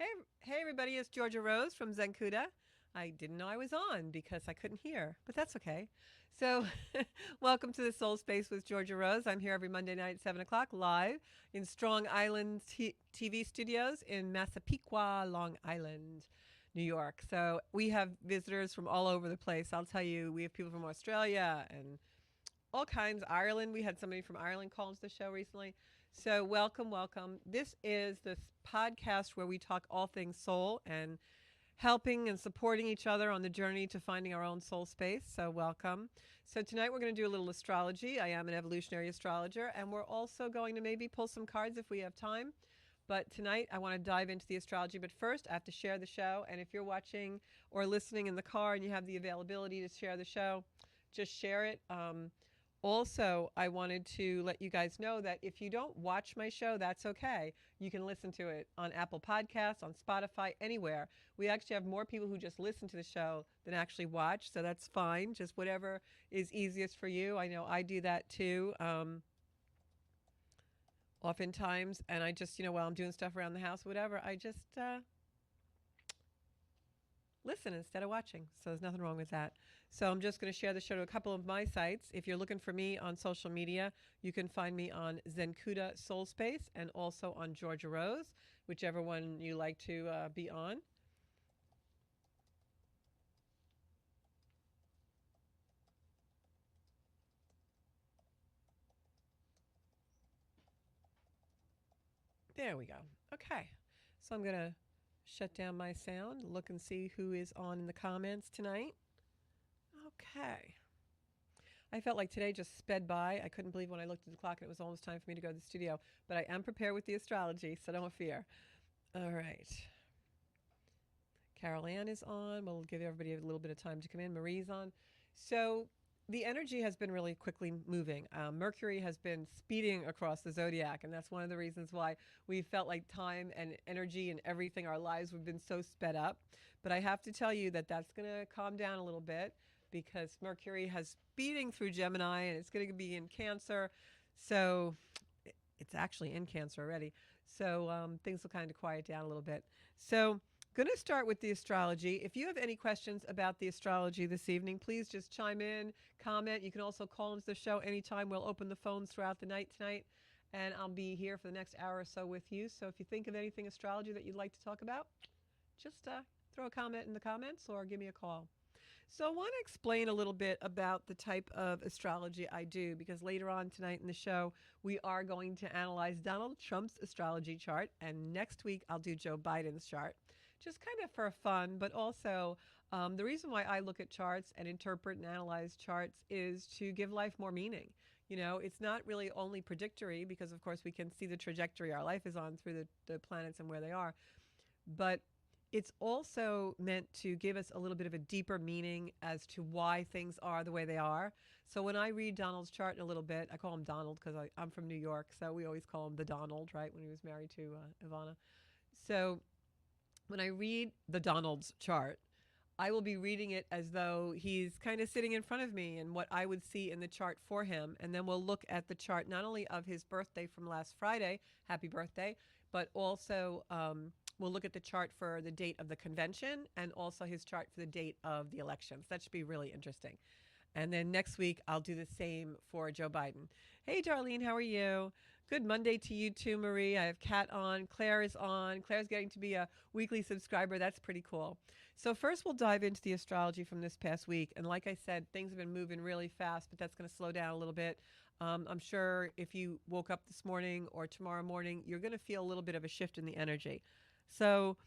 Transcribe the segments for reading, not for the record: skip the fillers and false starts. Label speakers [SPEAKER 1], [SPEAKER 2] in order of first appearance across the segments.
[SPEAKER 1] Hey, hey, everybody! It's Georgia Rose from zencuda. I didn't know I was on because I couldn't hear, but that's okay. So, welcome to the Soul Space with Georgia Rose. I'm here every Monday night at 7 o'clock live in Strong Island TV studios in Massapequa, Long Island, New York. So, we have visitors from all over the place. I'll tell you, we have people from Australia and all kinds. Ireland, we had somebody from Ireland call into the show recently. So, welcome, welcome. This is this podcast where we talk all things soul and helping and supporting each other on the journey to finding our own soul space. So, welcome. So, tonight we're going to do a little astrology. I am an evolutionary astrologer, and we're also going to maybe pull some cards if we have time. But tonight I want to dive into the astrology. But first, I have to share the show. And if you're watching or listening in the car and you have the availability to share the show, just share it. Also, I wanted to let you guys know that if you don't watch my show, that's okay. You can listen to it on Apple Podcasts, on Spotify, anywhere. We actually have more people who just listen to the show than actually watch, so that's fine. Just whatever is easiest for you. I know I do that too, oftentimes, and I just, while I'm doing stuff around the house, whatever, I just listen instead of watching. So there's nothing wrong with that. So I'm just going to share the show to a couple of my sites. If you're looking for me on social media, you can find me on zencuda Soul Space and also on Georgia Rose, whichever one you like to be on. There we go. Okay. So I'm going to shut down my sound, look and see who is on in the comments tonight. Okay. I felt like today just sped by. I couldn't believe when I looked at the clock and it was almost time for me to go to the studio. But I am prepared with the astrology, so don't fear. All right. Carol Ann is on. We'll give everybody a little bit of time to come in. Marie's on. So the energy has been really quickly moving. Mercury has been speeding across the zodiac, and that's one of the reasons why we felt like time and energy and everything, our lives, have been so sped up. But I have to tell you that that's going to calm down a little bit because Mercury has speeding through Gemini, and it's going to be in Cancer. So it's actually in Cancer already. So things will kind of quiet down a little bit. So going to start with the astrology. If you have any questions about the astrology this evening, please just chime in, comment. You can also call into the show anytime. We'll open the phones throughout the night tonight, and I'll be here for the next hour or so with you. So if you think of anything astrology that you'd like to talk about, just throw a comment in the comments or give me a call. So I want to explain a little bit about the type of astrology I do because later on tonight in the show, we are going to analyze Donald Trump's astrology chart. And next week, I'll do Joe Biden's chart, just kind of for fun. But also, the reason why I look at charts and interpret and analyze charts is to give life more meaning. It's not really only predictory because, of course, we can see the trajectory our life is on through the planets and where they are. But it's also meant to give us a little bit of a deeper meaning as to why things are the way they are. So when I read Donald's chart in a little bit, I call him Donald because I'm from New York, so we always call him the Donald, right, when he was married to Ivana. So when I read the Donald's chart, I will be reading it as though he's kind of sitting in front of me and what I would see in the chart for him. And then we'll look at the chart not only of his birthday from last Friday, happy birthday, but also we'll look at the chart for the date of the convention and also his chart for the date of the elections. That should be really interesting. And then next week, I'll do the same for Joe Biden. Hey, Darlene, how are you? Good Monday to you too, Marie. I have Kat on. Claire is on. Claire's getting to be a weekly subscriber. That's pretty cool. So first, we'll dive into the astrology from this past week. And like I said, things have been moving really fast, but that's going to slow down a little bit. I'm sure if you woke up this morning or tomorrow morning, you're going to feel a little bit of a shift in the energy. So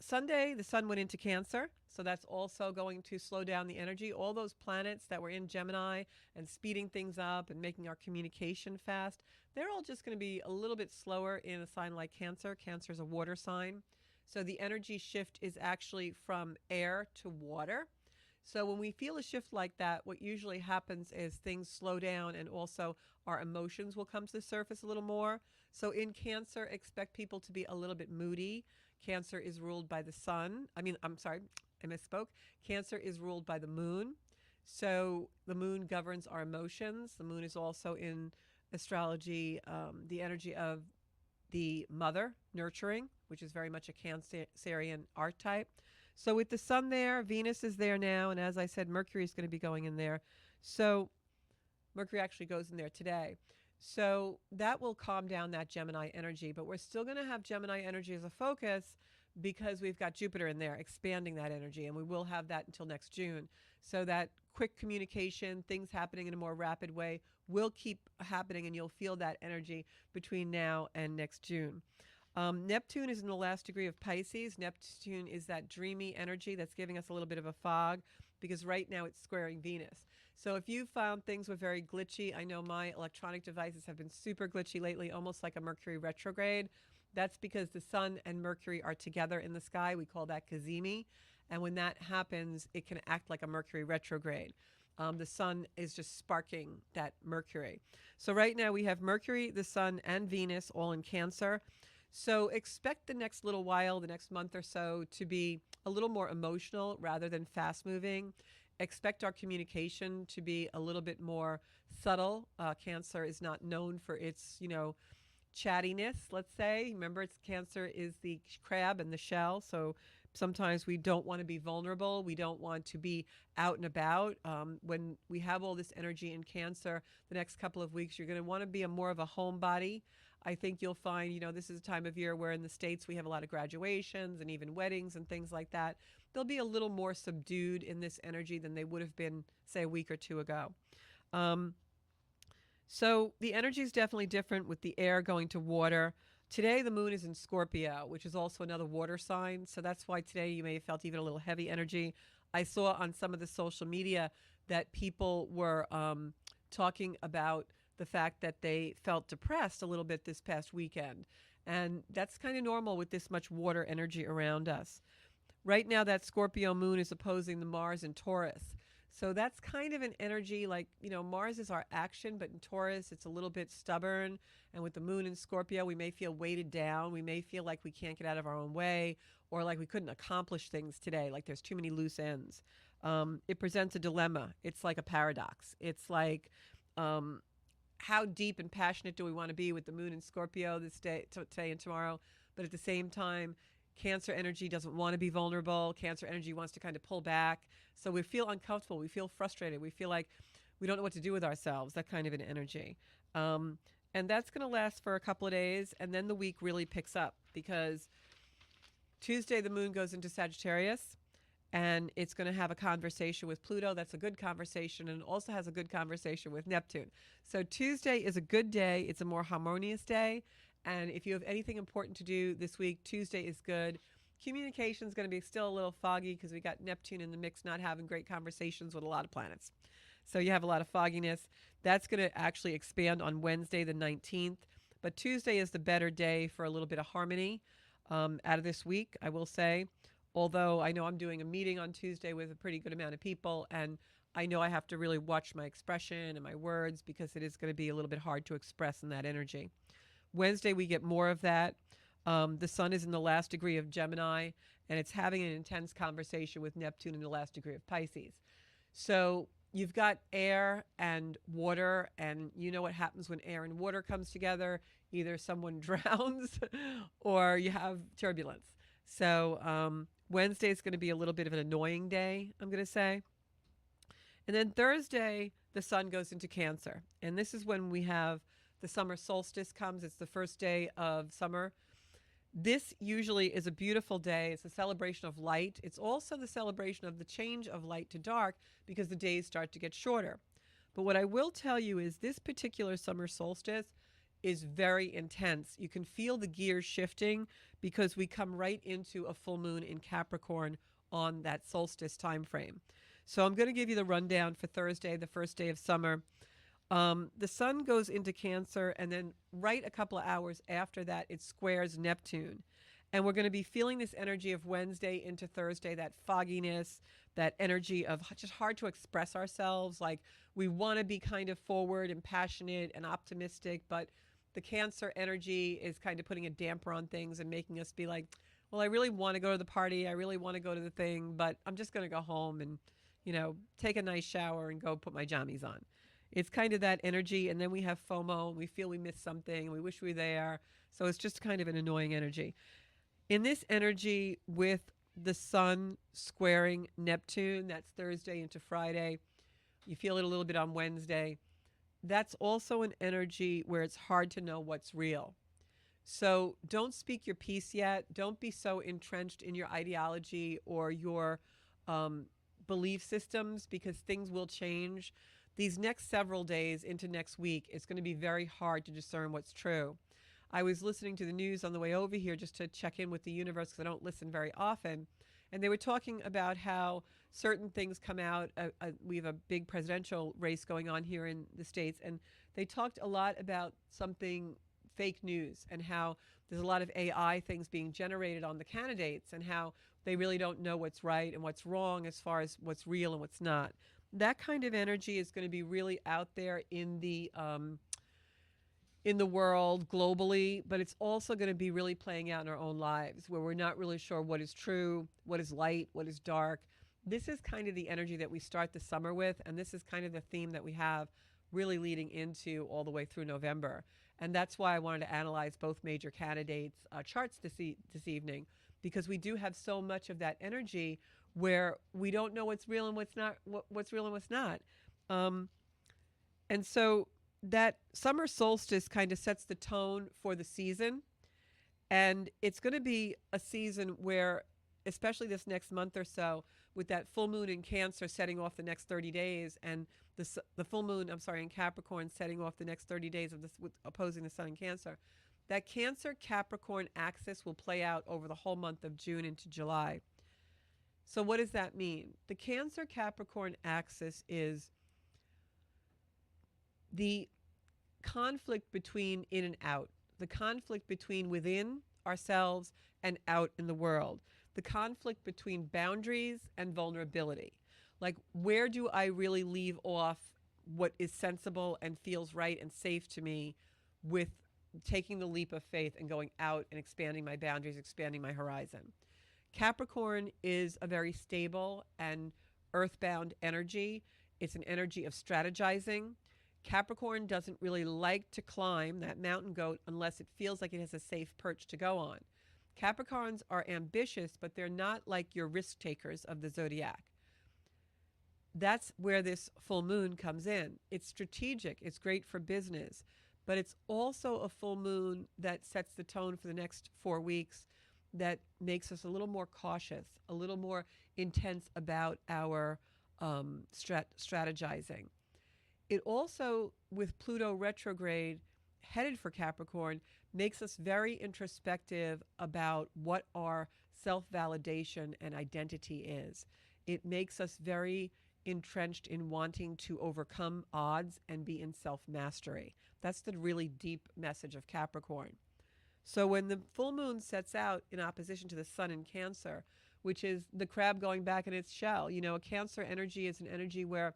[SPEAKER 1] Sunday, the sun went into Cancer, so that's also going to slow down the energy. All those planets that were in Gemini and speeding things up and making our communication fast, they're all just going to be a little bit slower in a sign like Cancer. Cancer is a water sign. So the energy shift is actually from air to water. So when we feel a shift like that, what usually happens is things slow down and also our emotions will come to the surface a little more. So in Cancer, expect people to be a little bit moody. Cancer is ruled by the sun. I'm sorry, I misspoke. Cancer is ruled by the moon. So the moon governs our emotions. The moon is also in astrology the energy of the mother, nurturing, which is very much a Cancerian archetype. So with the sun there, Venus is there now, and as I said, Mercury is going to be going in there. So Mercury actually goes in there today. So that will calm down that Gemini energy, but we're still going to have Gemini energy as a focus because we've got Jupiter in there expanding that energy, and we will have that until next June. So that quick communication, things happening in a more rapid way will keep happening, and you'll feel that energy between now and next June. Neptune is in the last degree of Pisces. Neptune is that dreamy energy that's giving us a little bit of a fog because right now it's squaring Venus. So if you found things were very glitchy, I know my electronic devices have been super glitchy lately, almost like a Mercury retrograde. That's because the sun and Mercury are together in the sky. We call that cazimi. And when that happens, it can act like a Mercury retrograde. The sun is just sparking that Mercury. So right now we have Mercury, the sun, and Venus all in Cancer. So expect the next little while, the next month or so, to be a little more emotional rather than fast moving. Expect our communication to be a little bit more subtle. Cancer is not known for its, chattiness, let's say. Remember, it's Cancer is the crab and the shell. So sometimes we don't want to be vulnerable. We don't want to be out and about. When we have all this energy in Cancer, the next couple of weeks, you're going to want to be more of a homebody. I think you'll find, this is a time of year where in the States we have a lot of graduations and even weddings and things like that. They'll be a little more subdued in this energy than they would have been, say, a week or two ago. So the energy is definitely different with the air going to water. Today the moon is in Scorpio, which is also another water sign. So that's why today you may have felt even a little heavy energy. I saw on some of the social media that people were talking about the fact that they felt depressed a little bit this past weekend. And that's kind of normal with this much water energy around us. Right now, that Scorpio moon is opposing the Mars in Taurus. So that's kind of an energy like, Mars is our action, but in Taurus, it's a little bit stubborn. And with the moon in Scorpio, we may feel weighted down. We may feel like we can't get out of our own way or like we couldn't accomplish things today, like there's too many loose ends. It presents a dilemma. It's like a paradox. It's like, how deep and passionate do we want to be with the moon in Scorpio today and tomorrow? But at the same time, Cancer energy doesn't want to be vulnerable. Cancer energy wants to kind of pull back. So we feel uncomfortable. We feel frustrated. We feel like we don't know what to do with ourselves, that kind of an energy. And that's going to last for a couple of days. And then the week really picks up because Tuesday, the moon goes into Sagittarius. And it's going to have a conversation with Pluto. That's a good conversation, and also has a good conversation with Neptune. So Tuesday is a good day. It's a more harmonious day. And if you have anything important to do this week, Tuesday is good. Communication is going to be still a little foggy because we got Neptune in the mix, not having great conversations with a lot of planets. So you have a lot of fogginess. That's going to actually expand on Wednesday, the 19th. But Tuesday is the better day for a little bit of harmony out of this week, I will say. Although I know I'm doing a meeting on Tuesday with a pretty good amount of people, and I know I have to really watch my expression and my words because it is going to be a little bit hard to express in that energy. Wednesday, we get more of that. The sun is in the last degree of Gemini, and it's having an intense conversation with Neptune in the last degree of Pisces. So you've got air and water, and you know what happens when air and water comes together. Either someone drowns or you have turbulence. So Wednesday is going to be a little bit of an annoying day, I'm going to say. And then Thursday, the sun goes into Cancer. And this is when we have the summer solstice comes. It's the first day of summer. This usually is a beautiful day. It's a celebration of light. It's also the celebration of the change of light to dark because the days start to get shorter. But what I will tell you is this particular summer solstice is very intense. You can feel the gears shifting because we come right into a full moon in Capricorn on that solstice time frame. So I'm going to give you the rundown for Thursday, the first day of summer. The sun goes into Cancer, and then right a couple of hours after that, it squares Neptune. And we're going to be feeling this energy of Wednesday into Thursday, that fogginess, that energy of just hard to express ourselves. Like we want to be kind of forward and passionate and optimistic, but the Cancer energy is kind of putting a damper on things and making us be like, well, I really want to go to the party. I really want to go to the thing, but I'm just going to go home and, take a nice shower and go put my jammies on. It's kind of that energy. And then we have FOMO and we feel we missed something and we wish we were there. So it's just kind of an annoying energy. In this energy with the sun squaring Neptune, that's Thursday into Friday. You feel it a little bit on Wednesday. That's also an energy where it's hard to know what's real. So don't speak your piece yet. Don't be so entrenched in your ideology or your um, belief systems, because things will change. These next several days into next week, it's going to be very hard to discern what's true. I was listening to the news on the way over here just to check in with the universe because I don't listen very often. And they were talking about how certain things come out. We have a big presidential race going on here in the States. And they talked a lot about something fake news and how there's a lot of AI things being generated on the candidates and how they really don't know what's right and what's wrong as far as what's real and what's not. That kind of energy is going to be really out there in the world globally, but it's also going to be really playing out in our own lives where we're not really sure what is true, what is light, what is dark. This is kind of the energy that we start the summer with, and this is kind of the theme that we have really leading into all the way through November. And that's why I wanted to analyze both major candidates' charts this evening, because we do have so much of that energy where we don't know what's real and what's not, what's real and what's not. Um, and so that summer solstice kind of sets the tone for the season. And it's going to be a season where, especially this next month or so, with that full moon in Cancer setting off the next 30 days and the full moon, in Capricorn setting off the next 30 days of this, with opposing the sun in Cancer, that Cancer Capricorn axis will play out over the whole month of June into July. So what does that mean? The Cancer Capricorn axis is the conflict between in and out, the conflict between within ourselves and out in the world, the conflict between boundaries and vulnerability. Like, where do I really leave off what is sensible and feels right and safe to me with taking the leap of faith and going out and expanding my boundaries, expanding my horizon? Capricorn is a very stable and earthbound energy. It's an energy of strategizing. Capricorn doesn't really like to climb that mountain goat unless it feels like it has a safe perch to go on. Capricorns are ambitious, but they're not like your risk takers of the zodiac. That's where this full moon comes in. It's strategic. It's great for business, but it's also a full moon that sets the tone for the next 4 weeks, that makes us a little more cautious, a little more intense about our strategizing. It also, with Pluto retrograde headed for Capricorn, makes us very introspective about what our self-validation and identity is. It makes us very entrenched in wanting to overcome odds and be in self-mastery. That's the really deep message of Capricorn. So when the full moon sets out in opposition to the sun in Cancer, which is the crab going back in its shell, a Cancer energy is an energy where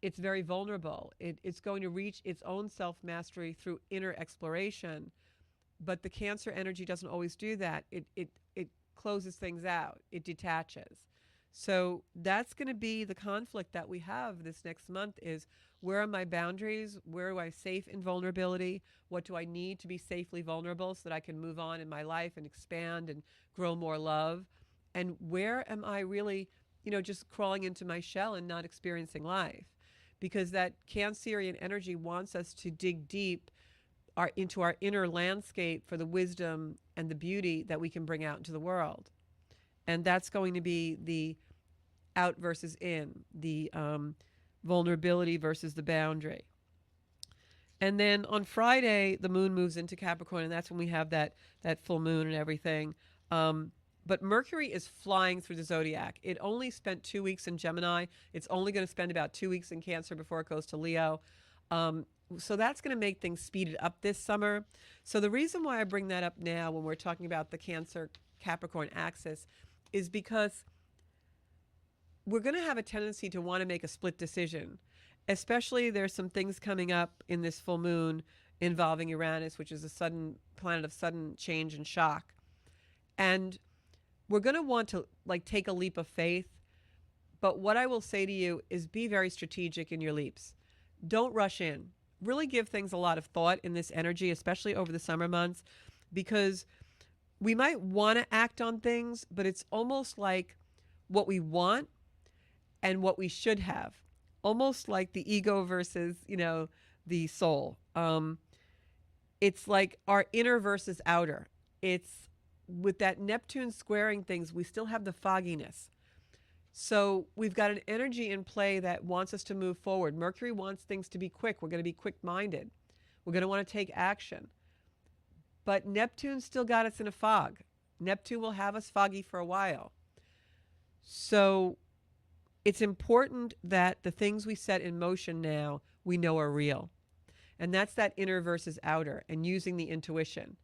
[SPEAKER 1] it's very vulnerable. It's going to reach its own self-mastery through inner exploration. But the Cancer energy doesn't always do that. It closes things out. It detaches. So that's going to be the conflict that we have this next month is, where are my boundaries? Where am I safe in vulnerability? What do I need to be safely vulnerable so that I can move on in my life and expand and grow more love? And where am I really, just crawling into my shell and not experiencing life? Because that Cancerian energy wants us to dig deep into our inner landscape for the wisdom and the beauty that we can bring out into the world. And that's going to be the out versus in, the vulnerability versus the boundary. And then on Friday, the moon moves into Capricorn, and that's when we have that full moon and everything. But Mercury is flying through the zodiac. It only spent 2 weeks in Gemini. It's only going to spend about 2 weeks in Cancer before it goes to Leo. So that's going to make things speeded up this summer. So the reason why I bring that up now when we're talking about the Cancer-Capricorn axis is because we're going to have a tendency to want to make a split decision. Especially there's some things coming up in this full moon involving Uranus, which is a sudden planet of sudden change and shock. And we're going to want to take a leap of faith. But what I will say to you is be very strategic in your leaps. Don't rush in. Really give things a lot of thought in this energy, especially over the summer months, because we might want to act on things, but it's almost like what we want and what we should have. Almost like the ego versus, the soul. It's like our inner versus outer. It's with that Neptune squaring things, we still have the fogginess. So we've got an energy in play that wants us to move forward. Mercury wants things to be quick. We're going to be quick-minded. We're going to want to take action. But Neptune still got us in a fog. Neptune will have us foggy for a while. So it's important that the things we set in motion now, we know are real. And that's that inner versus outer and using the intuition.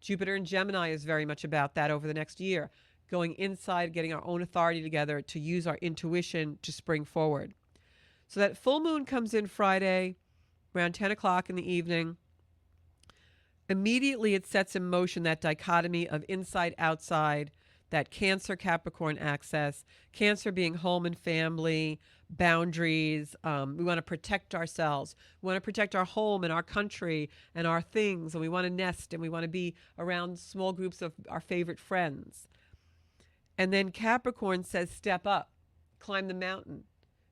[SPEAKER 1] Jupiter in Gemini is very much about that over the next year. Going inside, getting our own authority together to use our intuition to spring forward. So that full moon comes in Friday around 10 o'clock in the evening. Immediately it sets in motion that dichotomy of inside, outside, that Cancer Capricorn axis. Cancer being home and family, boundaries. We want to protect ourselves. We want to protect our home and our country and our things. And we want to nest and we want to be around small groups of our favorite friends. And then Capricorn says, step up, climb the mountain,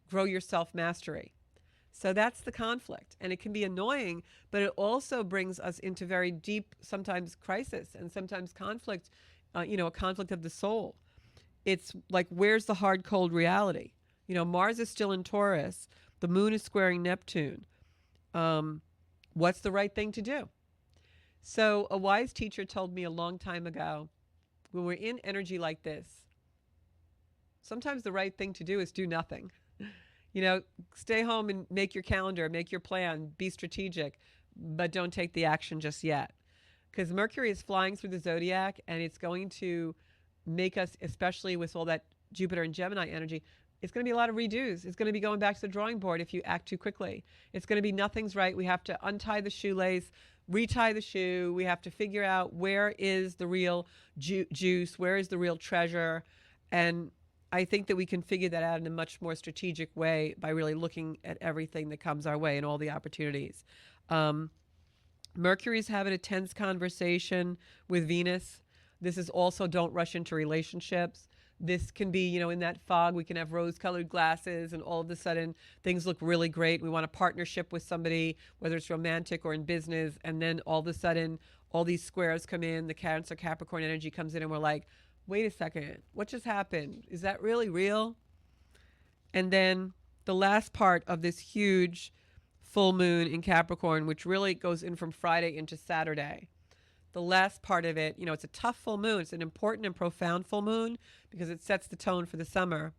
[SPEAKER 1] grow your self-mastery. So that's the conflict. And it can be annoying, but it also brings us into very deep, sometimes crisis and sometimes conflict, a conflict of the soul. It's like, where's the hard, cold reality? Mars is still in Taurus. The moon is squaring Neptune. What's the right thing to do? So a wise teacher told me a long time ago, when we're in energy like this, sometimes the right thing to do is do nothing. Stay home and make your calendar, make your plan, be strategic, but don't take the action just yet. Because Mercury is flying through the zodiac and it's going to make us, especially with all that Jupiter and Gemini energy, it's going to be a lot of redos. It's going to be going back to the drawing board if you act too quickly. It's going to be nothing's right. We have to untie the shoelace, retie the shoe. We have to figure out where is the real juice, where is the real treasure. And I think that we can figure that out in a much more strategic way by really looking at everything that comes our way and all the opportunities. Mercury's having a tense conversation with Venus. This is also don't rush into relationships. This can be, in that fog, we can have rose-colored glasses and all of a sudden things look really great. We want a partnership with somebody, whether it's romantic or in business, and then all of a sudden all these squares come in, the Cancer Capricorn energy comes in and we're like, wait a second, what just happened? Is that really real? And then the last part of this huge full moon in Capricorn, which really goes in from Friday into Saturday. The last part of it, it's a tough full moon. It's an important and profound full moon because it sets the tone for the summer.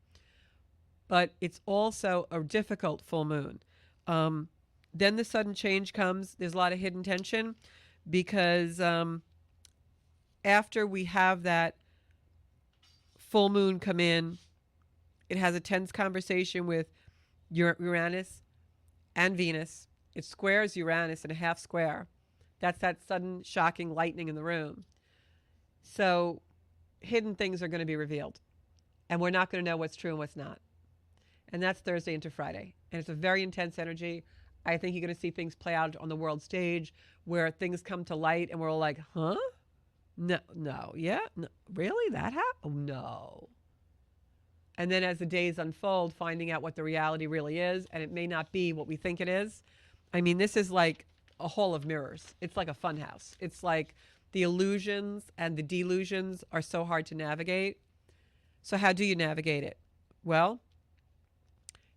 [SPEAKER 1] But it's also a difficult full moon. Then the sudden change comes. There's a lot of hidden tension because after we have that full moon come in, it has a tense conversation with Uranus and Venus. It squares Uranus in a half square. That's that sudden, shocking lightning in the room. So hidden things are going to be revealed. And we're not going to know what's true and what's not. And that's Thursday into Friday. And it's a very intense energy. I think you're going to see things play out on the world stage where things come to light and we're all like, huh? No, yeah? No, really? That happened? Oh, no. And then as the days unfold, finding out what the reality really is, and it may not be what we think it is. I mean, this is like a hall of mirrors. It's like a fun house. It's like the illusions and the delusions are so hard to navigate. So how do you navigate it? Well,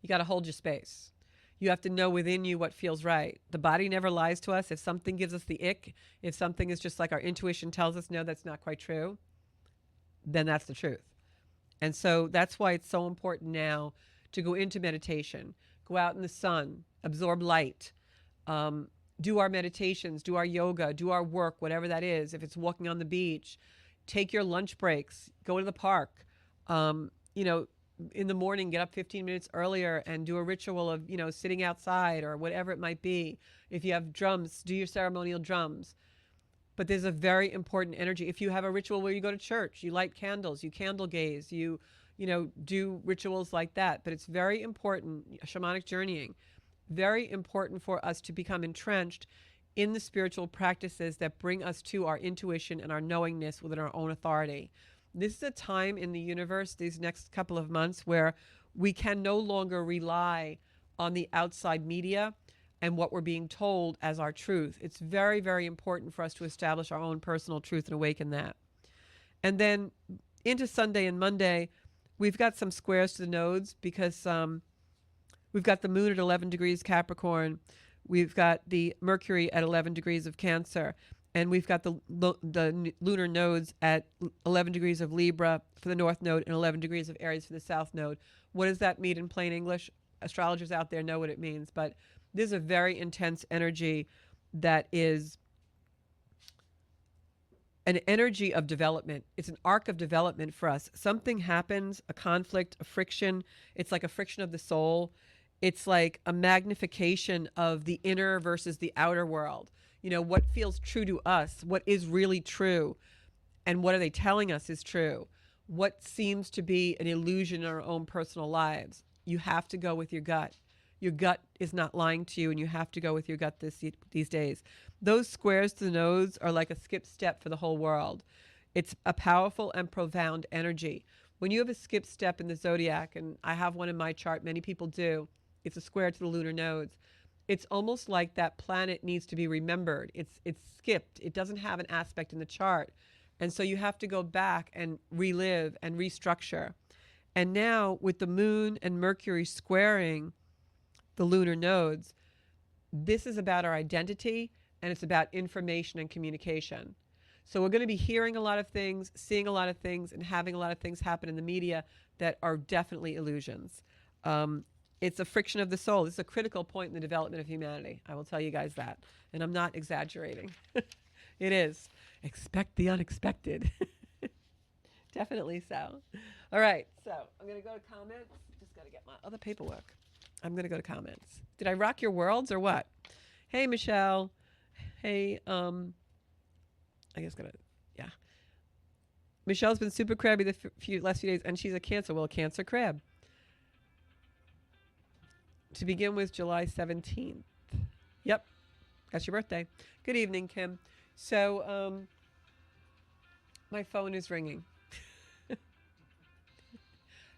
[SPEAKER 1] you got to hold your space. You have to know within you what feels right. The body never lies to us. If something gives us the ick, if something is just like our intuition tells us, no, that's not quite true, then that's the truth. And so that's why it's so important now to go into meditation, go out in the sun, absorb light, do our meditations, do our yoga, do our work, whatever that is. If it's walking on the beach, take your lunch breaks, go to the park, in the morning, get up 15 minutes earlier and do a ritual of, sitting outside or whatever it might be. If you have drums, do your ceremonial drums. But there's a very important energy. If you have a ritual where you go to church, you light candles, you candle gaze, you do rituals like that. But it's very important, shamanic journeying, very important for us to become entrenched in the spiritual practices that bring us to our intuition and our knowingness within our own authority. This is a time in the universe, these next couple of months, where we can no longer rely on the outside media and what we're being told as our truth. It's very, very important for us to establish our own personal truth and awaken that. And then into Sunday and Monday, we've got some squares to the nodes because we've got the moon at 11 degrees Capricorn. We've got the Mercury at 11 degrees of Cancer. And we've got the lunar nodes at 11 degrees of Libra for the North Node and 11 degrees of Aries for the South Node. What does that mean in plain English? Astrologers out there know what it means. But this is a very intense energy that is an energy of development. It's an arc of development for us. Something happens, a conflict, a friction. It's like a friction of the soul. It's like a magnification of the inner versus the outer world. You know, what feels true to us, what is really true, and what are they telling us is true? What seems to be an illusion in our own personal lives? You have to go with your gut. Your gut is not lying to you, and you have to go with your gut these days. Those squares to the nodes are like a skip step for the whole world. It's a powerful and profound energy. When you have a skip step in the zodiac, and I have one in my chart, many people do, it's a square to the lunar nodes. It's almost like that planet needs to be remembered. It's skipped. It doesn't have an aspect in the chart. And so you have to go back and relive and restructure. And now with the moon and Mercury squaring the lunar nodes, this is about our identity, and it's about information and communication. So we're going to be hearing a lot of things, seeing a lot of things, and having a lot of things happen in the media that are definitely illusions. It's a friction of the soul. This is a critical point in the development of humanity. I will tell you guys that. And I'm not exaggerating. It is. Expect the unexpected. Definitely so. All right. So I'm going to go to comments. Just got to get my other paperwork. I'm going to go to comments. Did I rock your worlds or what? Hey, Michelle. Hey, I guess yeah. Michelle's been super crabby the last few days, and she's a Cancer. Well, a Cancer crab. To begin with, July 17th. Yep. That's your birthday. Good evening, Kim. So, my phone is ringing.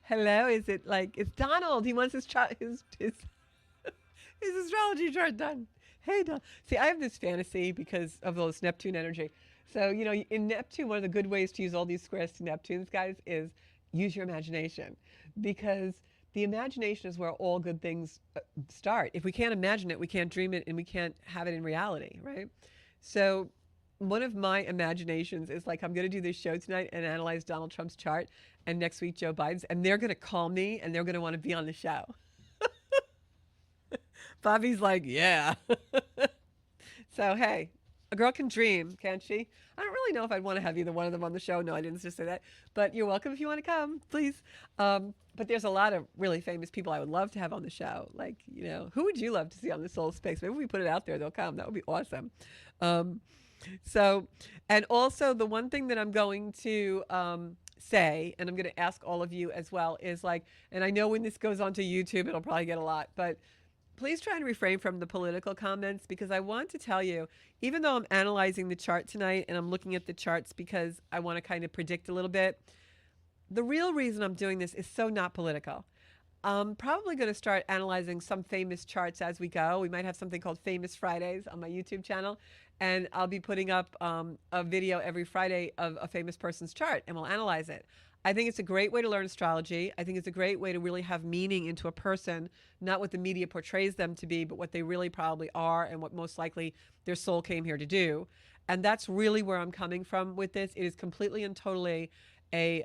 [SPEAKER 1] Hello, is it like, it's Donald. He wants his astrology chart done. Hey, Donald. See, I have this fantasy because of those Neptune energy. So, you know, in Neptune, one of the good ways to use all these squares to Neptunes, guys, is use your imagination. Because the imagination is where all good things start. If we can't imagine it, we can't dream it, and we can't have it in reality, right? So one of my imaginations is like, I'm going to do this show tonight and analyze Donald Trump's chart, and next week Joe Biden's, and they're going to call me, and they're going to want to be on the show. Bobby's like, yeah. So, hey, a girl can dream, can't she? I don't really know if I'd want to have either one of them on the show. No, I didn't just say that. But you're welcome if you want to come, please. But there's a lot of really famous people I would love to have on the show. Like, you know, who would you love to see on the Soul Space? Maybe if we put it out there, they'll come. That would be awesome. So, and also the one thing that I'm going to say, and I'm going to ask all of you as well, is like, and I know when this goes onto YouTube, it'll probably get a lot, but please try and refrain from the political comments, because I want to tell you, even though I'm analyzing the chart tonight and I'm looking at the charts because I want to kind of predict a little bit, the real reason I'm doing this is so not political. I'm probably going to start analyzing some famous charts as we go. We might have something called Famous Fridays on my YouTube channel, and I'll be putting up a video every Friday of a famous person's chart, and we'll analyze it. I think it's a great way to learn astrology. I think it's a great way to really have meaning into a person, not what the media portrays them to be, but what they really probably are and what most likely their soul came here to do. And that's really where I'm coming from with this. It is completely and totally a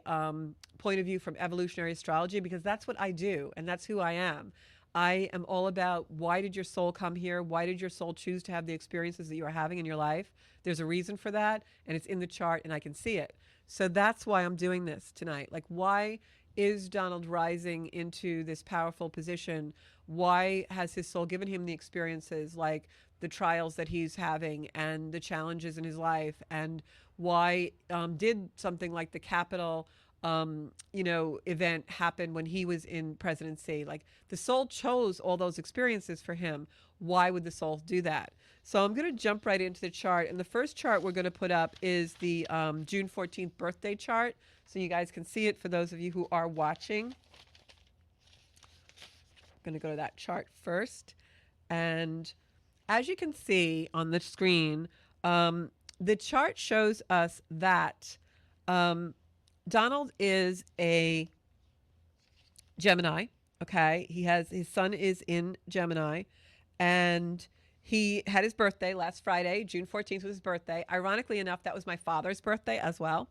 [SPEAKER 1] point of view from evolutionary astrology, because that's what I do and that's who I am. I am all about, why did your soul come here? Why did your soul choose to have the experiences that you are having in your life? There's a reason for that, and it's in the chart and I can see it. So that's why I'm doing this tonight. Like, why is Donald rising into this powerful position? Why has his soul given him the experiences, like the trials that he's having and the challenges in his life? And why did something like the Capitol event happened when he was in presidency. Like the soul chose all those experiences for him. Why would the soul do that? So I'm going to jump right into the chart. And the first chart we're going to put up is the June 14th birthday chart. So you guys can see it for those of you who are watching. I'm going to go to that chart first. And as you can see on the screen, the chart shows us that Donald is a Gemini. Okay. His sun is in Gemini, and he had his birthday last Friday. June 14th was his birthday. Ironically enough, that was my father's birthday as well.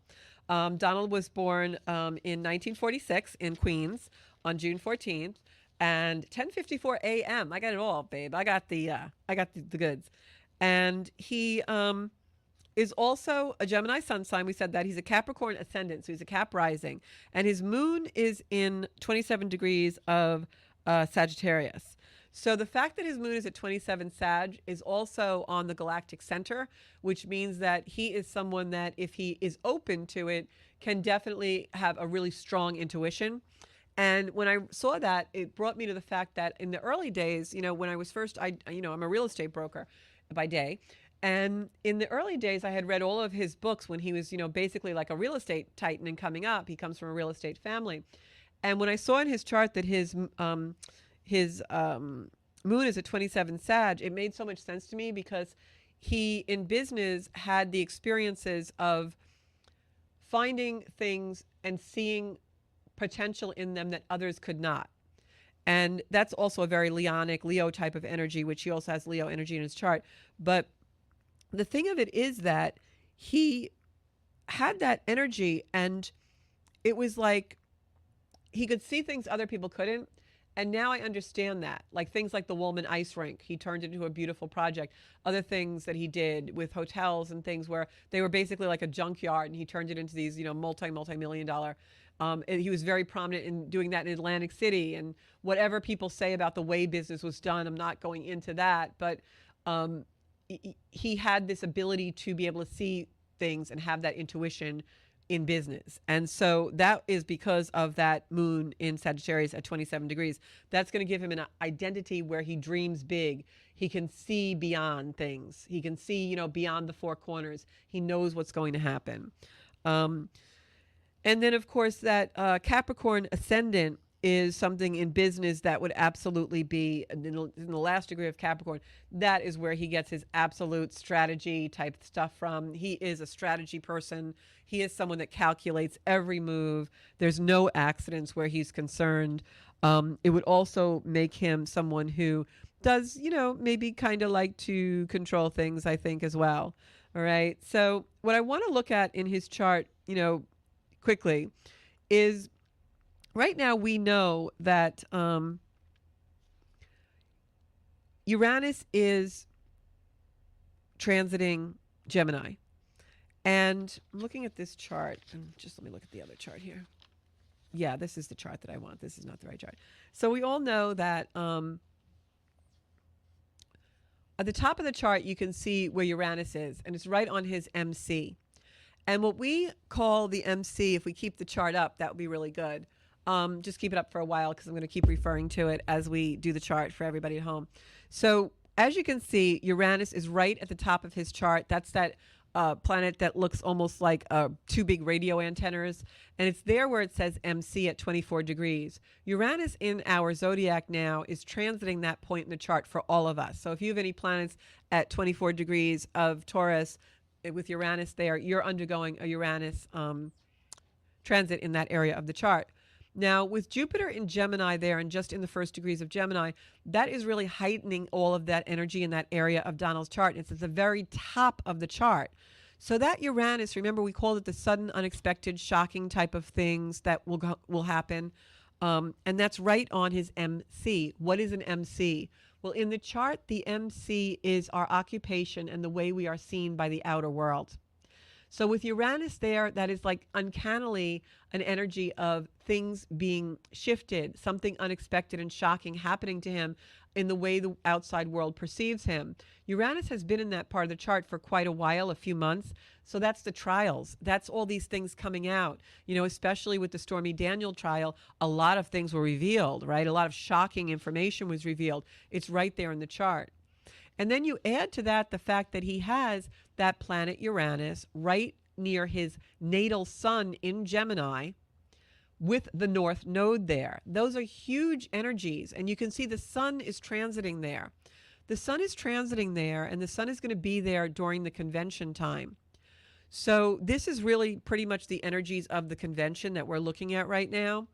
[SPEAKER 1] Donald was born in 1946 in Queens on June 14th, and 10:54 a.m. I got it all, babe. I got the goods. And he is also a Gemini sun sign. We said that he's a Capricorn ascendant, so he's a Cap rising, and his moon is in 27 degrees of Sagittarius. So the fact that his moon is at 27 Sag is also on the galactic center, which means that he is someone that, if he is open to it, can definitely have a really strong intuition. And when I saw that, it brought me to the fact that in the early days, when I was first, I'm a real estate broker by day. And in the early days, I had read all of his books when he was, basically like a real estate titan and coming up. He comes from a real estate family. And when I saw in his chart that his moon is at 27 Sag, it made so much sense to me, because he, in business, had the experiences of finding things and seeing potential in them that others could not. And that's also a very Leo type of energy, which he also has Leo energy in his chart. But the thing of it is that he had that energy, and it was like he could see things other people couldn't. And now I understand that, like things like the Woolman ice rink, he turned into a beautiful project. Other things that he did with hotels and things where they were basically like a junkyard, and he turned it into these, multi-million dollar. He was very prominent in doing that in Atlantic City, and whatever people say about the way business was done, I'm not going into that, but he had this ability to be able to see things and have that intuition in business. And so that is because of that moon in Sagittarius at 27 degrees. That's going to give him an identity where he dreams big. He can see beyond things. He can see, beyond the four corners. He knows what's going to happen. And then, of course, that Capricorn ascendant is something in business that would absolutely be in the last degree of Capricorn. That is where he gets his absolute strategy type stuff from. He is a strategy person. He is someone that calculates every move. There's no accidents where he's concerned. It would also make him someone who does, maybe kind of like to control things, I think, as well. All right. So what I want to look at in his chart, quickly, is right now we know that Uranus is transiting Gemini. And I'm looking at this chart, and just let me look at the other chart here. Yeah, this is the chart that I want. This is not the right chart. So we all know that at the top of the chart, you can see where Uranus is, and it's right on his MC. And what we call the MC, if we keep the chart up, that would be really good. Just keep it up for a while, because I'm going to keep referring to it as we do the chart for everybody at home. So as you can see, Uranus is right at the top of his chart. That's that planet that looks almost like two big radio antennas. And it's there where it says MC at 24 degrees. Uranus in our zodiac now is transiting that point in the chart for all of us. So if you have any planets at 24 degrees of Taurus with Uranus there, you're undergoing a Uranus transit in that area of the chart. Now, with Jupiter in Gemini there, and just in the first degrees of Gemini, that is really heightening all of that energy in that area of Donald's chart. It's at the very top of the chart. So that Uranus, remember we called it the sudden, unexpected, shocking type of things that will happen. And that's right on his MC. What is an MC? Well, in the chart, the MC is our occupation and the way we are seen by the outer world. So with Uranus there, that is like uncannily an energy of things being shifted, something unexpected and shocking happening to him in the way the outside world perceives him. Uranus has been in that part of the chart for quite a while, a few months. So that's the trials. That's all these things coming out. Especially with the Stormy Daniel trial, a lot of things were revealed, right? A lot of shocking information was revealed. It's right there in the chart. And then you add to that the fact that he has that planet Uranus right near his natal sun in Gemini with the North Node there. Those are huge energies. And you can see the sun is transiting there. The sun is transiting there, and the sun is going to be there during the convention time. So this is really pretty much the energies of the convention that we're looking at right now.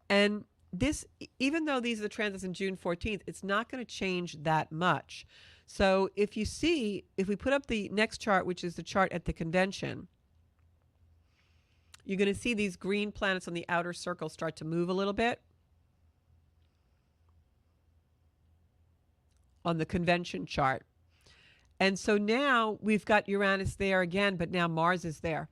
[SPEAKER 1] And this, even though these are the transits in June 14th, it's not going to change that much. So if we put up the next chart, which is the chart at the convention, you're going to see these green planets on the outer circle start to move a little bit on the convention chart. And so now we've got Uranus there again, but now Mars is there.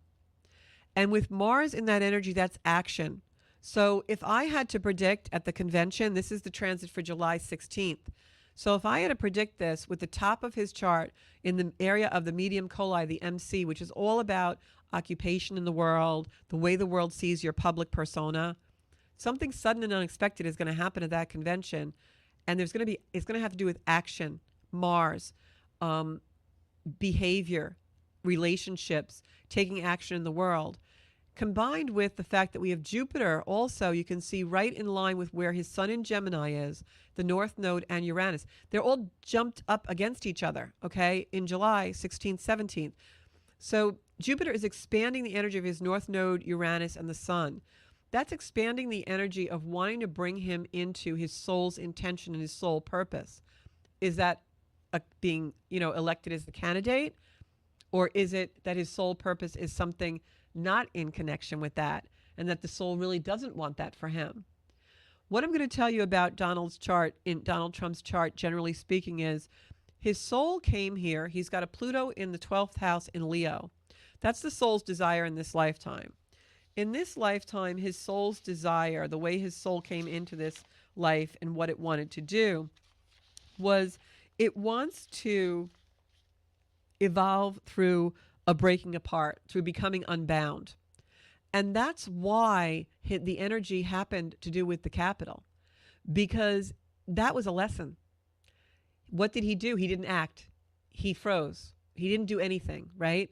[SPEAKER 1] And with Mars in that energy, that's action. So if I had to predict at the convention, this is the transit for July 16th. So if I had to predict this with the top of his chart in the area of the medium coli, the MC, which is all about occupation in the world, the way the world sees your public persona, something sudden and unexpected is going to happen at that convention. And it's going to have to do with action, Mars, behavior, relationships, taking action in the world. Combined with the fact that we have Jupiter also, you can see right in line with where his sun in Gemini is, the North Node and Uranus. They're all jumped up against each other, okay, in July 16th, 17th. So Jupiter is expanding the energy of his North Node, Uranus, and the sun. That's expanding the energy of wanting to bring him into his soul's intention and his soul purpose. Is that being, elected as the candidate? Or is it that his soul purpose is something not in connection with that, and that the soul really doesn't want that for him? What I'm going to tell you about Donald Trump's chart, generally speaking, is his soul came here. He's got a Pluto in the 12th house in Leo. That's the soul's desire in this lifetime. In this lifetime, his soul's desire, the way his soul came into this life and what it wanted to do, was it wants to evolve through a breaking apart, through becoming unbound. And that's why the energy happened to do with the capital, because that was a lesson. What did he do? He didn't act. He froze. He didn't do anything, right?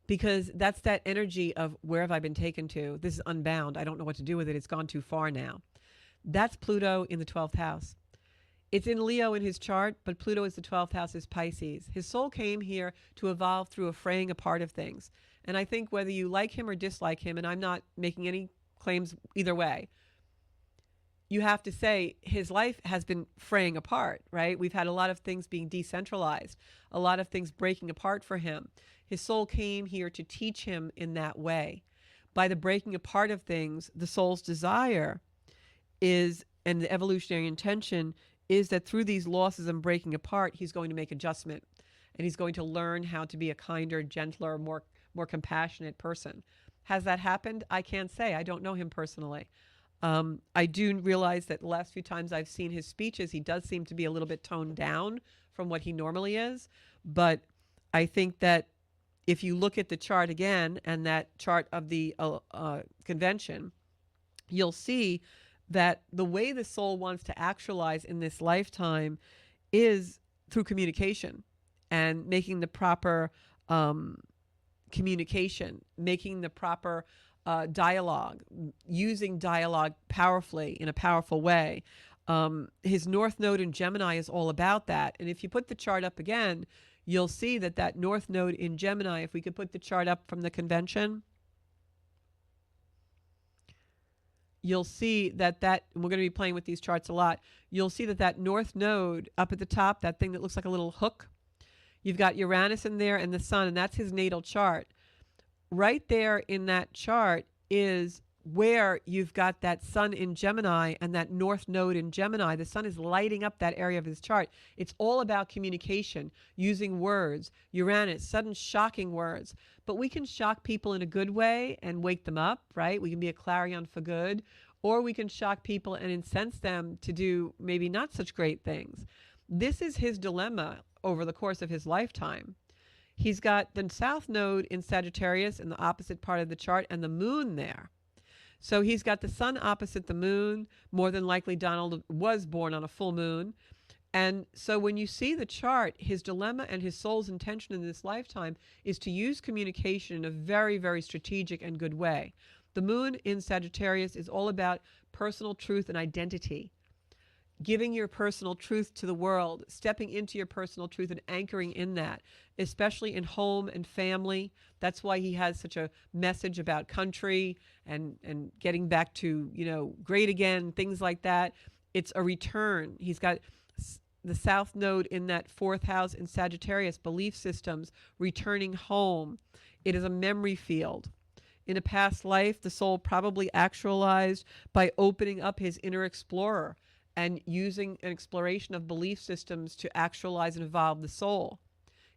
[SPEAKER 1] Because that's that energy of, where have I been taken to? This is unbound. I don't know what to do with it. It's gone too far now. That's Pluto in the 12th house. It's in Leo in his chart, but Pluto is the 12th house, is Pisces. His soul came here to evolve through a fraying apart of things. And I think whether you like him or dislike him, and I'm not making any claims either way, you have to say his life has been fraying apart, right? We've had a lot of things being decentralized, a lot of things breaking apart for him. His soul came here to teach him in that way. By the breaking apart of things, the soul's desire is, and the evolutionary intention is, that through these losses and breaking apart, he's going to make adjustment, and he's going to learn how to be a kinder, gentler, more compassionate person. Has that happened? I can't say. I don't know him personally. I do realize that the last few times I've seen his speeches, he does seem to be a little bit toned down from what he normally is. But I think that if you look at the chart again, and that chart of the convention, you'll see that the way the soul wants to actualize in this lifetime is through communication, and making the proper communication, making the proper dialogue, using dialogue powerfully in a powerful way. His North Node in Gemini is all about that. And if you put the chart up again, you'll see that that North Node in Gemini, if we could put the chart up from the convention, you'll see that and we're going to be playing with these charts a lot, you'll see that that North Node up at the top, that thing that looks like a little hook, you've got Uranus in there and the sun, and that's his natal chart. Right there in that chart is where you've got that sun in Gemini and that north node in Gemini. The sun is lighting up that area of his chart. It's all about communication, using words. Uranus, sudden shocking words. But we can shock people in a good way and wake them up, right? We can be a clarion for good. Or we can shock people and incense them to do maybe not such great things. This is his dilemma over the course of his lifetime. He's got the south node in Sagittarius in the opposite part of the chart and the moon there. So he's got the sun opposite the moon. More than likely, Donald was born on a full moon. And so when you see the chart, his dilemma and his soul's intention in this lifetime is to use communication in a very, very strategic and good way. The moon in Sagittarius is all about personal truth and identity. Giving your personal truth to the world, stepping into your personal truth and anchoring in that, especially in home and family. That's why he has such a message about country and getting back to, great again, things like that. It's a return. He's got the south node in that fourth house in Sagittarius, belief systems, returning home. It is a memory field. In a past life, the soul probably actualized by opening up his inner explorer and using an exploration of belief systems to actualize and evolve the soul.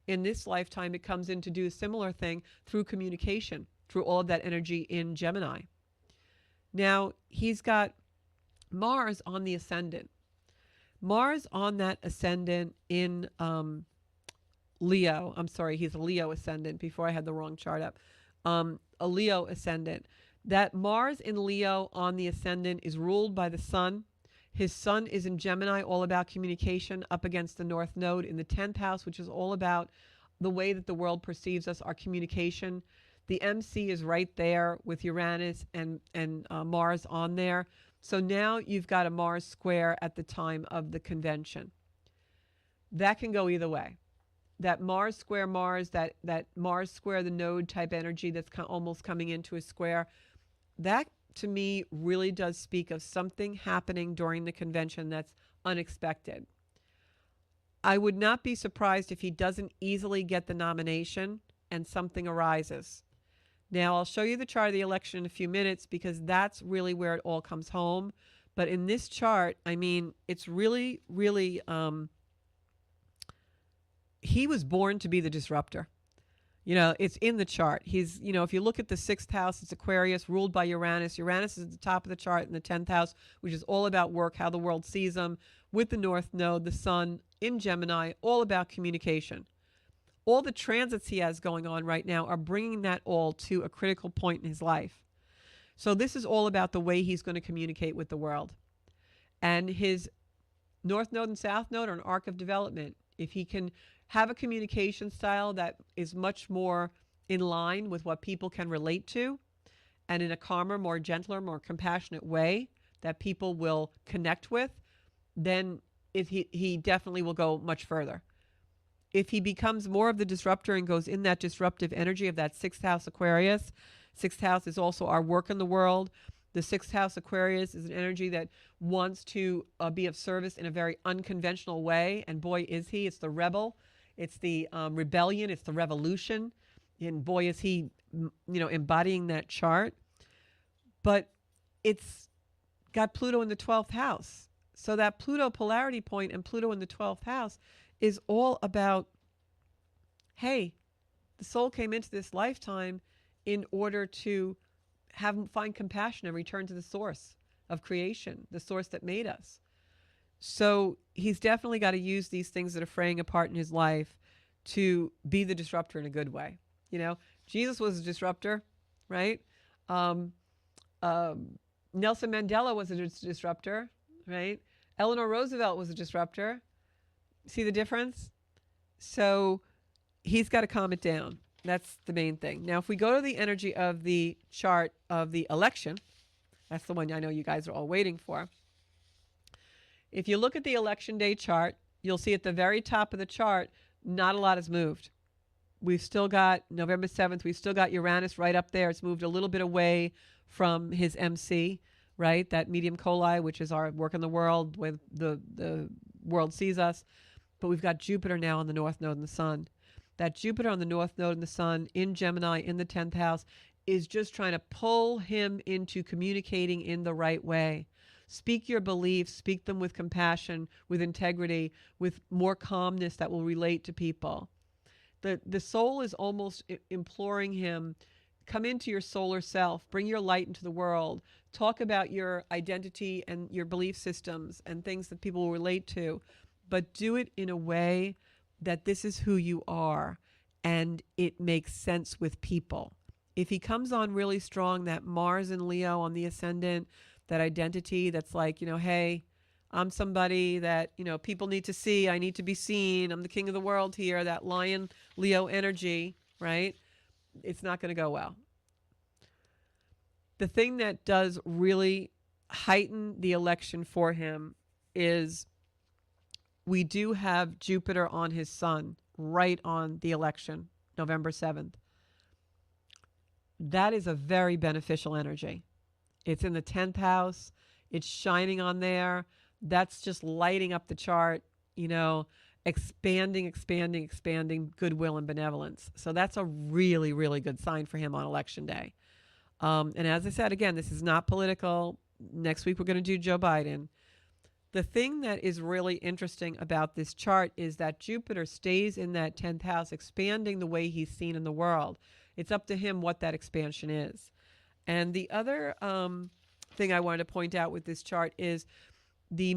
[SPEAKER 1] In this lifetime, it comes in to do a similar thing through communication, through all of that energy in Gemini. Now, he's got Mars on the ascendant. Mars on that ascendant in Leo. I'm sorry, he's a Leo ascendant before I had the wrong chart up. A Leo ascendant. That Mars in Leo on the ascendant is ruled by the sun. His sun is in Gemini, all about communication, up against the north node in the 10th house, which is all about the way that the world perceives us, our communication. The MC is right there with Uranus and Mars on there. So now you've got a Mars square at the time of the convention. That can go either way. That Mars square Mars, that Mars square the node type energy that's almost coming into a square, that to me really does speak of something happening during the convention that's unexpected. I would not be surprised if he doesn't easily get the nomination and something arises. Now, I'll show you the chart of the election in a few minutes because that's really where it all comes home. But in this chart, I mean, it's really, really, he was born to be the disruptor. It's in the chart. He's, if you look at the 6th house, it's Aquarius, ruled by Uranus. Uranus is at the top of the chart in the 10th house, which is all about work, how the world sees them, with the north node, the sun in Gemini, all about communication. All the transits he has going on right now are bringing that all to a critical point in his life. So this is all about the way he's going to communicate with the world. And his north node and south node are an arc of development. If he can have a communication style that is much more in line with what people can relate to and in a calmer, more gentler, more compassionate way that people will connect with, then he definitely will go much further. If he becomes more of the disruptor and goes in that disruptive energy of that 6th house Aquarius, 6th house is also our work in the world. The 6th house Aquarius is an energy that wants to be of service in a very unconventional way. And boy, is he. It's the rebel. It's the rebellion. It's the revolution. And boy, is he, embodying that chart. But it's got Pluto in the 12th house. So that Pluto polarity point and Pluto in the 12th house is all about, hey, the soul came into this lifetime in order to find compassion and return to the source of creation, the source that made us. So he's definitely got to use these things that are fraying apart in his life to be the disruptor in a good way. Jesus was a disruptor, right? Nelson Mandela was a disruptor, right? Eleanor Roosevelt was a disruptor. See the difference? So he's got to calm it down. That's the main thing. Now, if we go to the energy of the chart of the election, that's the one I know you guys are all waiting for. If you look at the election day chart, you'll see at the very top of the chart, not a lot has moved. We've still got November 7th. We've still got Uranus right up there. It's moved a little bit away from his MC, right? That medium coli, which is our work in the world, where the world sees us. But we've got Jupiter now on the north node and the sun. That Jupiter on the north node and the sun in Gemini in the 10th house is just trying to pull him into communicating in the right way. Speak your beliefs, speak them with compassion, with integrity, with more calmness that will relate to people. The soul is almost imploring him, come into your solar self, bring your light into the world, talk about your identity and your belief systems and things that people will relate to, but do it in a way that this is who you are and it makes sense with people. If he comes on really strong, that Mars and Leo on the ascendant, that identity that's like, hey, I'm somebody that, people need to see. I need to be seen. I'm the king of the world here. That Lion Leo energy, right? It's not going to go well. The thing that does really heighten the election for him is we do have Jupiter on his sun right on the election, November 7th. That is a very beneficial energy. It's in the 10th house. It's shining on there. That's just lighting up the chart, expanding goodwill and benevolence. So that's a really, really good sign for him on election day. And as I said, again, this is not political. Next week, we're going to do Joe Biden. The thing that is really interesting about this chart is that Jupiter stays in that 10th house, expanding the way he's seen in the world. It's up to him what that expansion is. And the other thing I wanted to point out with this chart is the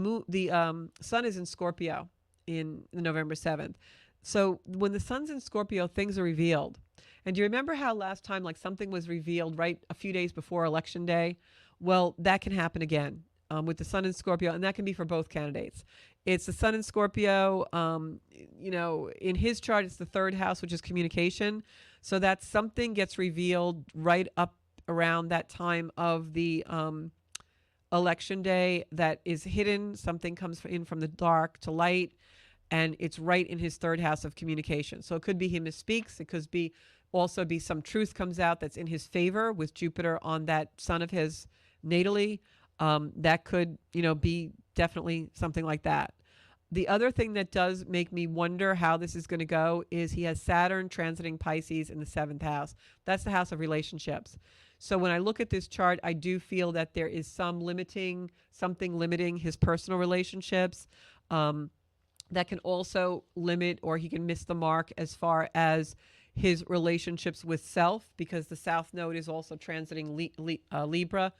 [SPEAKER 1] sun is in Scorpio in November 7th. So when the sun's in Scorpio, things are revealed. And do you remember how last time something was revealed right a few days before election day? Well, that can happen again with the sun in Scorpio, and that can be for both candidates. It's the sun in Scorpio. In his chart, it's the 3rd house, which is communication. So that something gets revealed right up around that time of the election day that is hidden. Something comes in from the dark to light, and it's right in his 3rd house of communication. So it could be he misspeaks. It could also be some truth comes out that's in his favor with Jupiter on that sun of his natally. That could, be definitely something like that. The other thing that does make me wonder how this is going to go is he has Saturn transiting Pisces in the 7th house. That's the house of relationships. So when I look at this chart, I do feel that there is something limiting his personal relationships. That can also limit, or he can miss the mark as far as his relationships with self, because the South Node is also transiting Libra.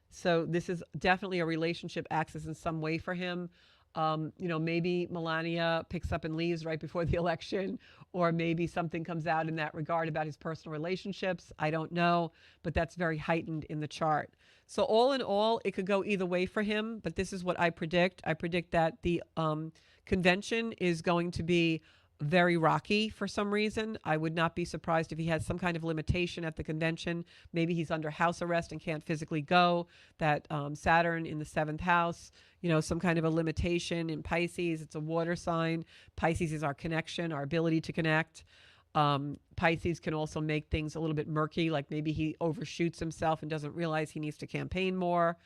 [SPEAKER 1] So this is definitely a relationship axis in some way for him. Maybe Melania picks up and leaves right before the election, or maybe something comes out in that regard about his personal relationships. I don't know, but that's very heightened in the chart. So all in all, it could go either way for him, but this is what I predict. I predict that the convention is going to be very rocky for some reason. I would not be surprised if he has some kind of limitation at the convention. Maybe he's under house arrest and can't physically go. That Saturn in the 7th house, some kind of a limitation in Pisces. It's a water sign. Pisces is our connection, our ability to connect. Pisces can also make things a little bit murky, like maybe he overshoots himself and doesn't realize he needs to campaign more.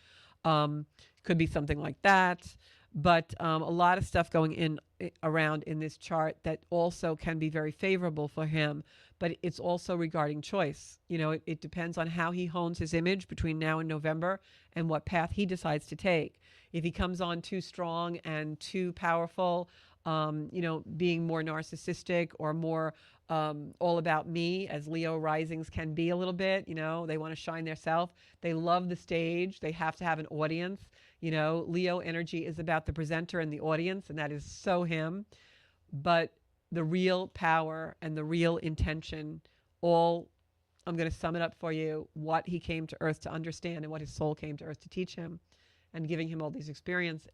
[SPEAKER 1] Could be something like that. But a lot of stuff going around in this chart that also can be very favorable for him. But it's also regarding choice. It depends on how he hones his image between now and November and what path he decides to take. If he comes on too strong and too powerful, being more narcissistic or more all about me, as Leo risings can be a little bit, they want to shine their self. They love the stage. They have to have an audience. Leo energy is about the presenter and the audience, and that is so him. But the real power and the real intention, I'm going to sum it up for you, what he came to Earth to understand and what his soul came to Earth to teach him, and giving him all these experiences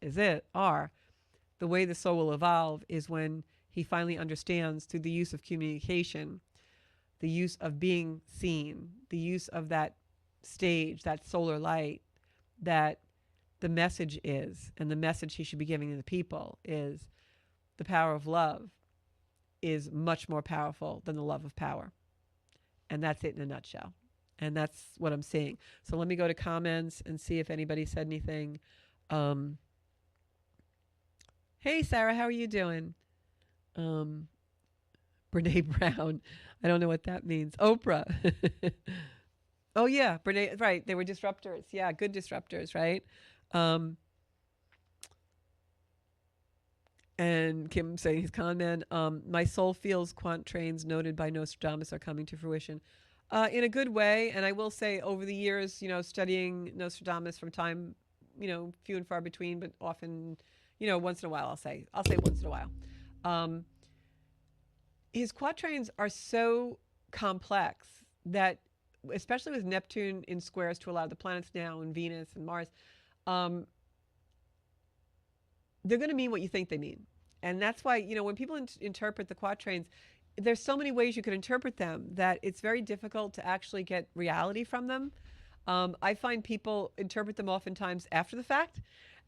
[SPEAKER 1] the way the soul will evolve is when he finally understands, through the use of communication, the use of being seen, the use of that stage, that solar light, that the message is, and the message he should be giving to the people is, the power of love is much more powerful than the love of power. And that's it in a nutshell. And that's what I'm seeing. So let me go to comments and see if anybody said anything. Hey, Sarah, how are you doing? Brene Brown. I don't know what that means. Oprah. Oh yeah, Brene. Right, they were disruptors. Yeah, good disruptors, right? Um, and Kim saying he's con man. My soul feels quant trains noted by Nostradamus are coming to fruition, in a good way. And I will say, over the years, studying Nostradamus from time, few and far between, but often, once in a while. I'll say once in a while. Um, his quatrains are so complex that, especially with Neptune in squares to a lot of the planets now, and Venus and Mars, um, they're going to mean what you think they mean. And that's why, when people interpret the quatrains, there's so many ways you could interpret them that it's very difficult to actually get reality from them. I find people interpret them oftentimes after the fact,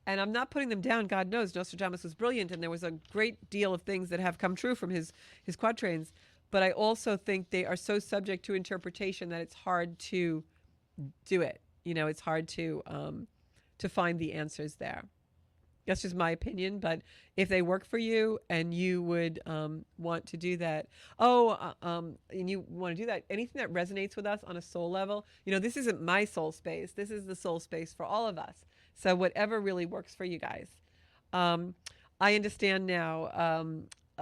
[SPEAKER 1] and I'm not putting them down. God knows Nostradamus was brilliant, and there was a great deal of things that have come true from his quatrains. But I also think they are so subject to interpretation that it's hard to do it. It's hard to find the answers there. That's just my opinion, but if they work for you and you would want to do that, and you want to do that, anything that resonates with us on a soul level, this isn't my soul space. This is the soul space for all of us. So whatever really works for you guys. I understand now.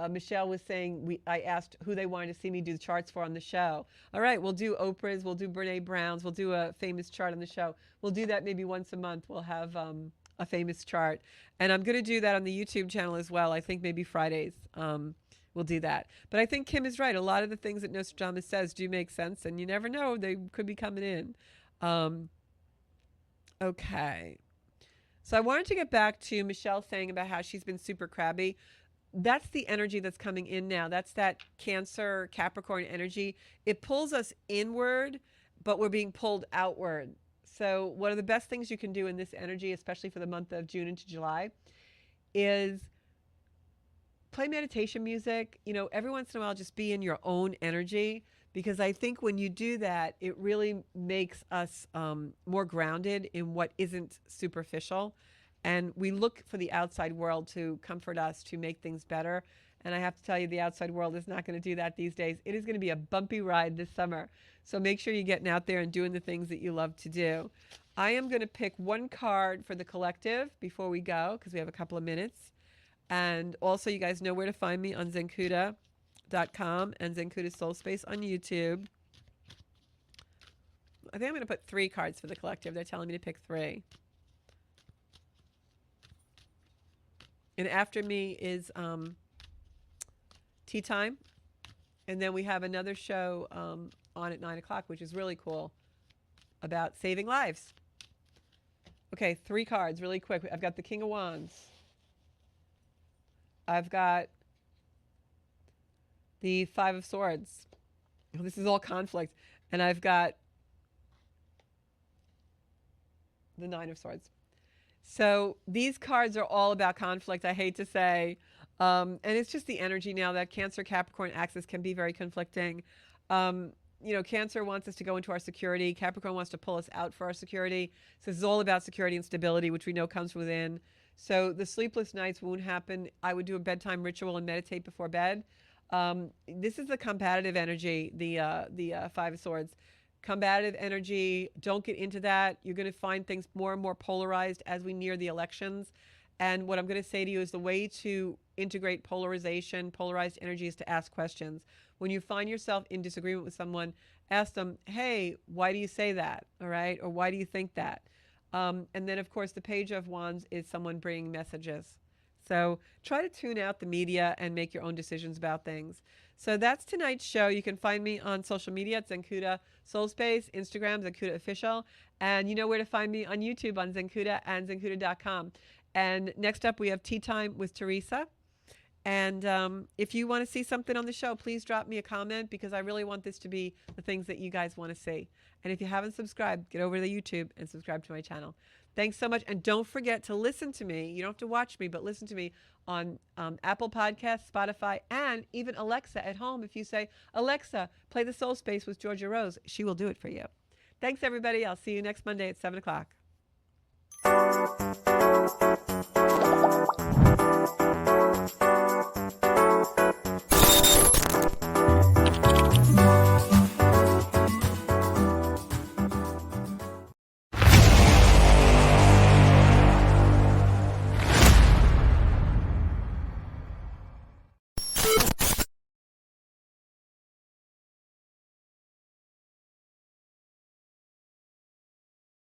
[SPEAKER 1] Michelle was saying I asked who they wanted to see me do the charts for on the show. All right, we'll do Oprah's, we'll do Brene Brown's, we'll do a famous chart on the show. We'll do that maybe once a month. We'll have a famous chart. And I'm going to do that on the YouTube channel as well. I think maybe Fridays we'll do that. But I think Kim is right. A lot of the things that Nostradamus says do make sense, and you never know. They could be coming in. Okay. So I wanted to get back to Michelle saying about how she's been super crabby. That's the energy that's coming in now. That's that Cancer, Capricorn energy. It pulls us inward, but we're being pulled outward. So one of the best things you can do in this energy, especially for the month of June into July, is play meditation music. Every once in a while, just be in your own energy, because I think when you do that, it really makes us more grounded in what isn't superficial. And we look for the outside world to comfort us, to make things better. And I have to tell you, the outside world is not going to do that these days. It is going to be a bumpy ride this summer. So make sure you're getting out there and doing the things that you love to do. I am going to pick one card for the collective before we go, because we have a couple of minutes. And also, you guys know where to find me on zencuda.com and Zencuda Soul Space on YouTube. I think I'm going to put 3 cards for the collective. They're telling me to pick 3. And after me is tea time. And then we have another show on at 9 o'clock, which is really cool, about saving lives. Okay, 3 cards really quick. I've got the King of Wands. I've got the 5 of Swords. Oh, this is all conflict. And I've got the 9 of Swords. So these cards are all about conflict, I hate to say. And it's just the energy now. That Cancer Capricorn axis can be very conflicting. Cancer wants us to go into our security. Capricorn wants to pull us out for our security. So this is all about security and stability, which we know comes within. So the sleepless nights won't happen. I would do a bedtime ritual and meditate before bed. This is the combative energy, the 5 of Swords. Combative energy, don't get into that. You're going to find things more and more polarized as we near the elections. And what I'm going to say to you is the way to integrate polarization, polarized energy, is to ask questions. When you find yourself in disagreement with someone, ask them, hey, why do you say that? All right? Or why do you think that? And then, of course, the Page of Wands is someone bringing messages. So try to tune out the media and make your own decisions about things. So that's tonight's show. You can find me on social media at Zencuda Soulspace, Instagram, Zencuda Official. And you know where to find me on YouTube on Zencuda and Zencuda.com. And next up, we have Tea Time with Teresa. And if you want to see something on the show, please drop me a comment, because I really want this to be the things that you guys want to see. And if you haven't subscribed, get over to the YouTube and subscribe to my channel. Thanks so much. And don't forget to listen to me. You don't have to watch me, but listen to me on Apple Podcasts, Spotify, and even Alexa at home. If you say, Alexa, play the Soul Space with Georgia Rose, she will do it for you. Thanks, everybody. I'll see you next Monday at 7 o'clock.